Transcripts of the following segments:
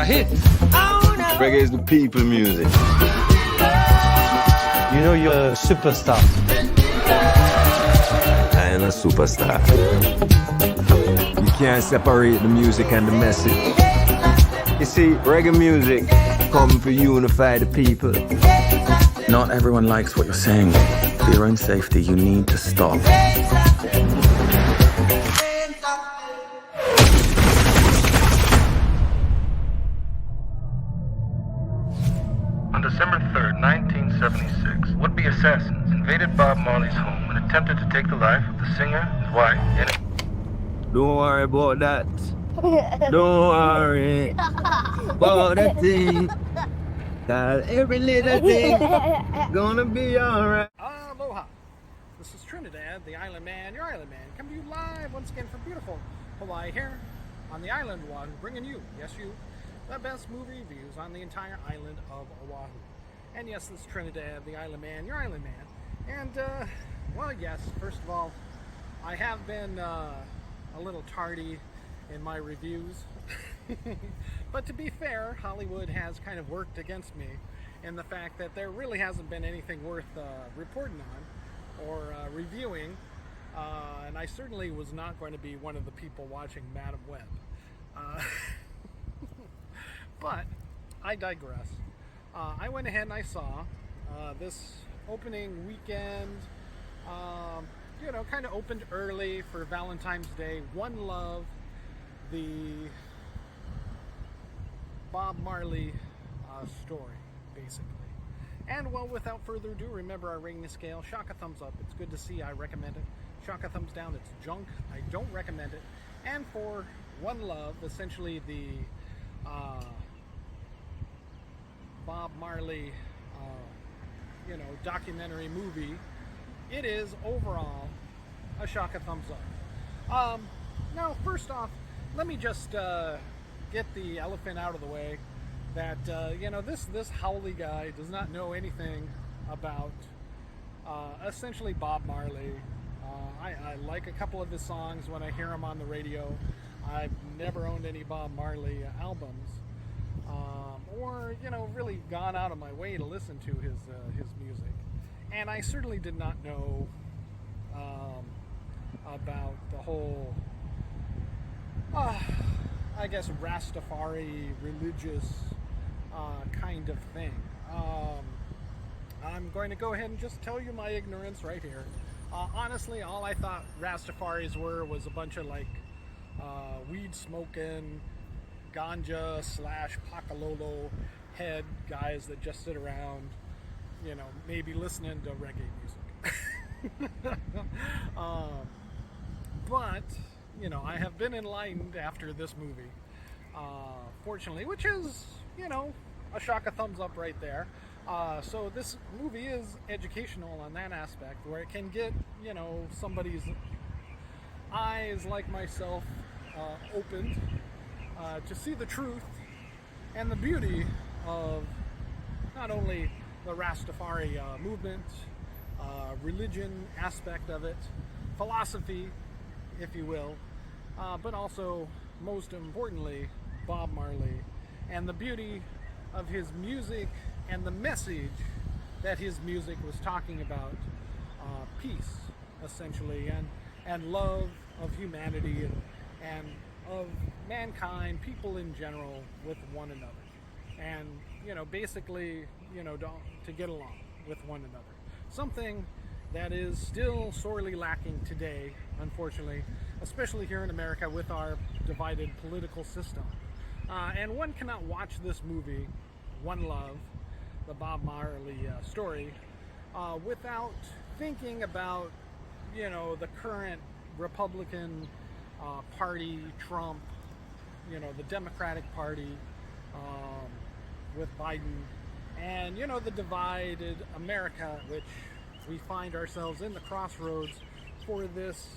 hit. Reggae is the people music. You know you're a superstar. I am a superstar. You can't separate the music and the message. You see, reggae music come to unify the people. Not everyone likes what you're saying. For your own safety, you need to stop. On December 3rd, 1976, would-be assassins invaded Bob Marley's home and attempted to take the life of the singer, his wife, and... Don't worry about that. Don't worry about that thing. That every little thing gonna be alright. Aloha. This is Trinidad the Islandman, your Islandman, coming to you live once again from beautiful Hawaii here on the island of Oahu, bringing you, yes you, the best movie reviews on the entire island of Oahu. And yes, this is Trinidad the Islandman, your Islandman. And, well, yes, first of all, I have been a little tardy in my reviews. But to be fair, Hollywood has kind of worked against me in the fact that there really hasn't been anything worth reporting on or reviewing. And I certainly was not going to be one of the people watching Madam Web. But I digress. I went ahead and I saw this opening weekend, you know, kind of opened early for Valentine's Day. One Love, the Bob Marley story, basically. And well, without further ado, remember our rating scale. Shock a thumbs up. It's good to see. I recommend it. Shock a thumbs down. It's junk. I don't recommend it. And for One Love, essentially the Bob Marley, you know, documentary movie, it is overall a shock a thumbs up. Now, first off, let me just get the elephant out of the way that you know, this Howley guy does not know anything about essentially Bob Marley. I like a couple of his songs when I hear him on the radio. I've never owned any Bob Marley albums, or you know, really gone out of my way to listen to his music. And I certainly did not know about the whole, I guess, Rastafari religious kind of thing. I'm going to go ahead and just tell you my ignorance right here. Honestly, all I thought Rastafaris was a bunch of like weed smoking, ganja / Pakalolo head guys that just sit around, you know, maybe listening to reggae music. But, you know, I have been enlightened after this movie, fortunately, which is, you know, a shock a thumbs up right there. So this movie is educational on that aspect, where it can get, you know, somebody's eyes like myself opened to see the truth and the beauty of not only the Rastafari movement, religion aspect of it, philosophy, if you will, but also, most importantly, Bob Marley and the beauty of his music and the message that his music was talking about, peace, essentially, and love of humanity and of mankind, people in general, with one another. And, you know, basically, you know, to get along with one another. Something that is still sorely lacking today, unfortunately, especially here in America with our divided political system. And one cannot watch this movie, One Love, the Bob Marley story, without thinking about, you know, the current Republican Party, Trump, you know, the Democratic Party with Biden, and, you know, the divided America, which we find ourselves in the crossroads for this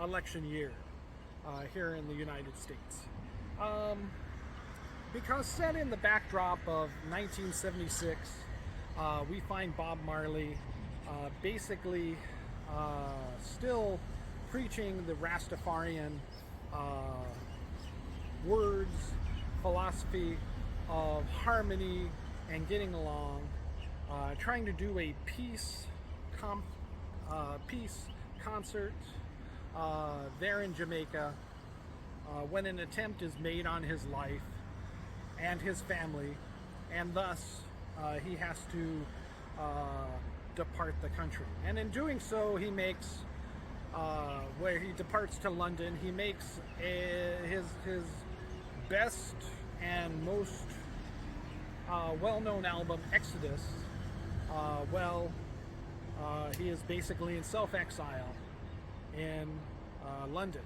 election year here in the United States. Because set in the backdrop of 1976, we find Bob Marley basically still preaching the Rastafarian words, philosophy of harmony and getting along, trying to do a peace concert there in Jamaica when an attempt is made on his life and his family, and thus he has to depart the country. And in doing so, he makes, where he departs to London, he makes his best and most well-known album, Exodus. He is basically in self-exile in London.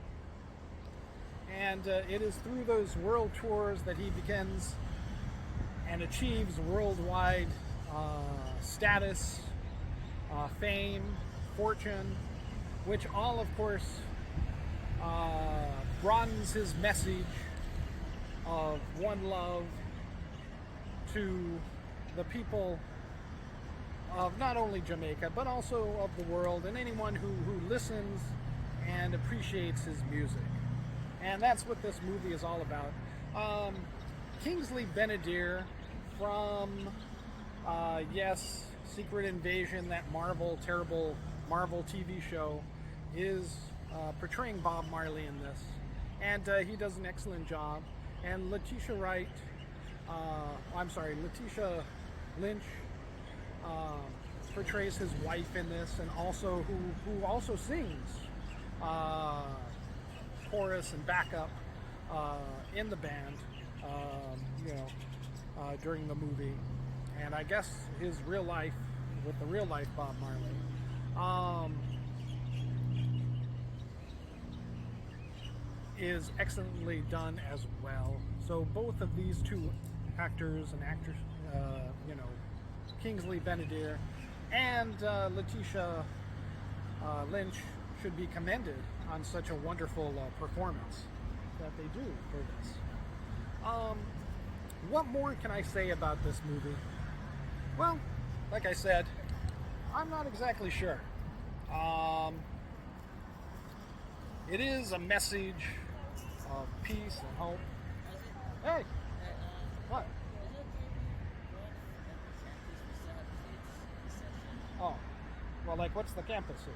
And it is through those world tours that he begins and achieves worldwide status, fame, fortune, which all, of course, broadens his message of one love to the people of not only Jamaica, but also of the world, and anyone who listens and appreciates his music. And that's what this movie is all about. Kingsley Ben-Adir from, yes, Secret Invasion, that terrible Marvel TV show, is portraying Bob Marley in this. And he does an excellent job. And Letitia Lynch portrays his wife in this, and also who also sings chorus and backup in the band, during the movie. And I guess his real life, with the real life Bob Marley, is excellently done as well. So both of these two actors and actors, Kingsley Ben-Adir and Letitia Lynch, should be commended on such a wonderful performance that they do for this. What more can I say about this movie? Well, like I said, I'm not exactly sure. It is a message of peace and hope. Hey! What? Oh. Well, like, what's the campus here?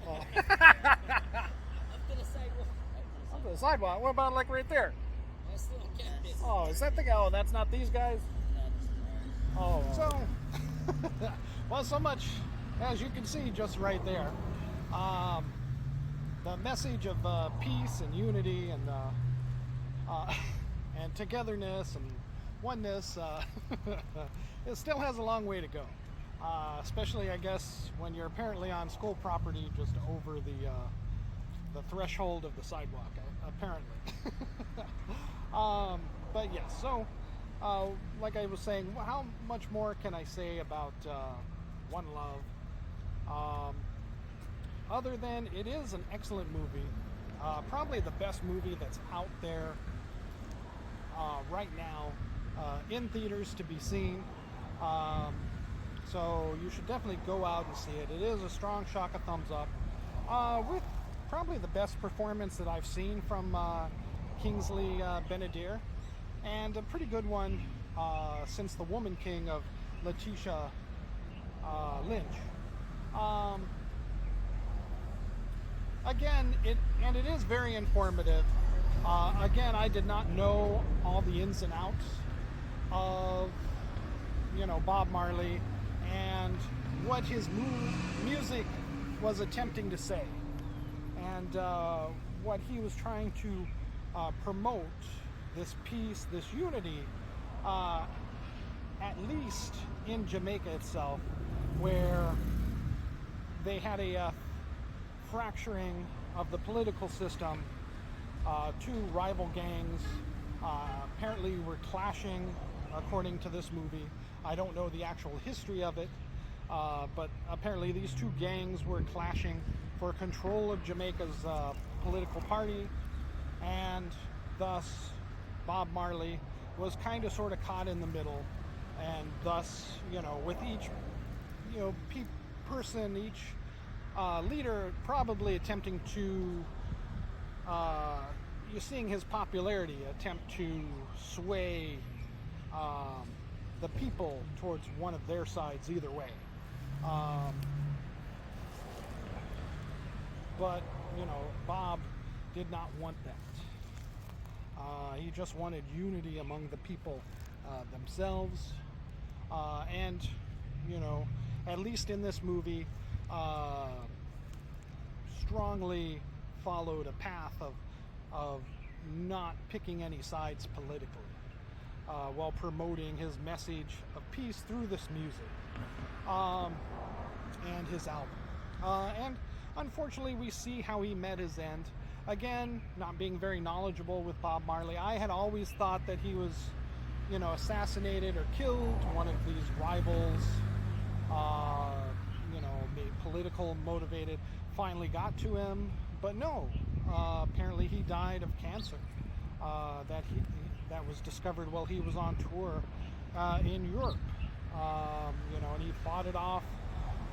Oh. Up to the sidewalk? What about, like, right there? Oh, is that the guy? Oh, that's not these guys? Oh. So, well, so much, as you can see just right there. The message of peace and unity and togetherness and oneness, it still has a long way to go. Especially, I guess, when you're apparently on school property just over the threshold of the sidewalk, apparently. But yes, so like I was saying, how much more can I say about One Love? Other than it is an excellent movie, probably the best movie that's out there right now in theaters to be seen. So you should definitely go out and see it. It is a strong shock of thumbs up, with probably the best performance that I've seen from Kingsley Ben-Adir, and a pretty good one since the Woman King of Letitia Lynch. Again, it is very informative. Again, I did not know all the ins and outs of Bob Marley and what his music was attempting to say, and what he was trying to promote, this peace, this unity, at least in Jamaica itself, where they had a fracturing of the political system. Two rival gangs apparently were clashing, according to this movie. I don't know the actual history of it, but apparently these two gangs were clashing for control of Jamaica's political party, and thus Bob Marley was kind of sort of caught in the middle, and thus, with each, person, each leader probably attempting to, you're seeing his popularity attempt to sway the people towards one of their sides either way. But, you know, Bob did not want that. He just wanted unity among the people themselves. And, you know, at least in this movie, strongly followed a path of not picking any sides politically, while promoting his message of peace through this music and his album. And unfortunately, we see how he met his end. Again, not being very knowledgeable with Bob Marely, I had always thought that he was, you know, assassinated or killed, one of these rivals, you know, political motivated, finally got to him. But no, apparently he died of cancer that was discovered while he was on tour in Europe. You know, and he fought it off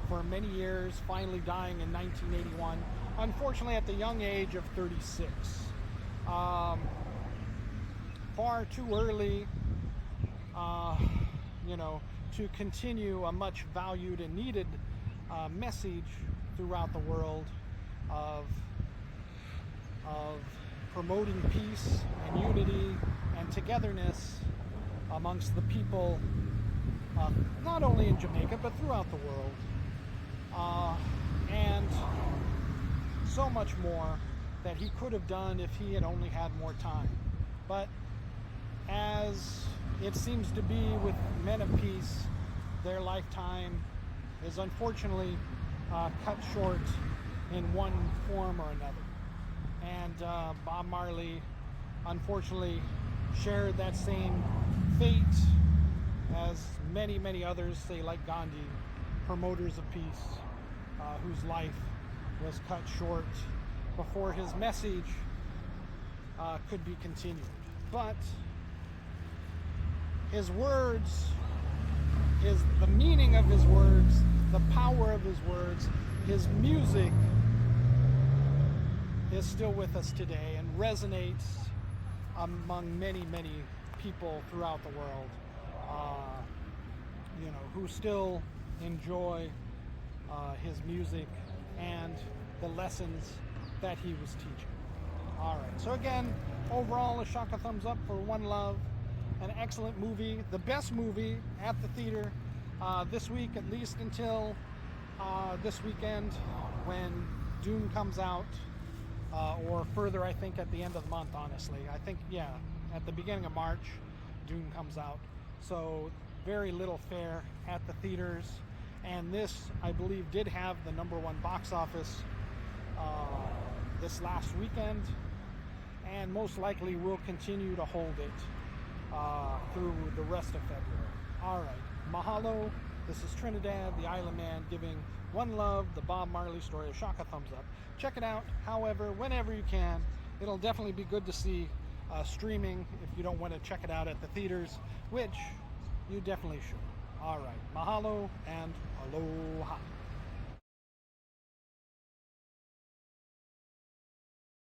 for many years, finally dying in 1981, unfortunately at the young age of 36. Far too early, you know, to continue a much valued and needed message throughout the world of promoting peace and unity and togetherness amongst the people, not only in Jamaica but throughout the world, and so much more that he could have done if he had only had more time. But as it seems to be with men of peace, their lifetime is unfortunately cut short in one form or another. And Bob Marely unfortunately shared that same fate as many, many others, say like Gandhi, promoters of peace, whose life was cut short before his message could be continued. But his words, the meaning of his words, the power of his words, his music is still with us today and resonates among many, many people throughout the world, you know, who still enjoy his music and the lessons that he was teaching. All right, so again, overall, a shaka thumbs up for One Love. An excellent movie, the best movie at the theater this week, at least until this weekend when Dune comes out, or further, I think, at the end of the month, honestly. I think, yeah, at the beginning of March, Dune comes out. So very little fare at the theaters. And this, I believe, did have the #1 box office this last weekend, and most likely will continue to hold it through the rest of February. All right, mahalo. This is Trinidad the Islandman giving One Love, the Bob Marley story, a shaka thumbs up. Check it out, however, whenever you can. It'll definitely be good to see streaming if you don't want to check it out at the theaters, which you definitely should. All right, mahalo and aloha.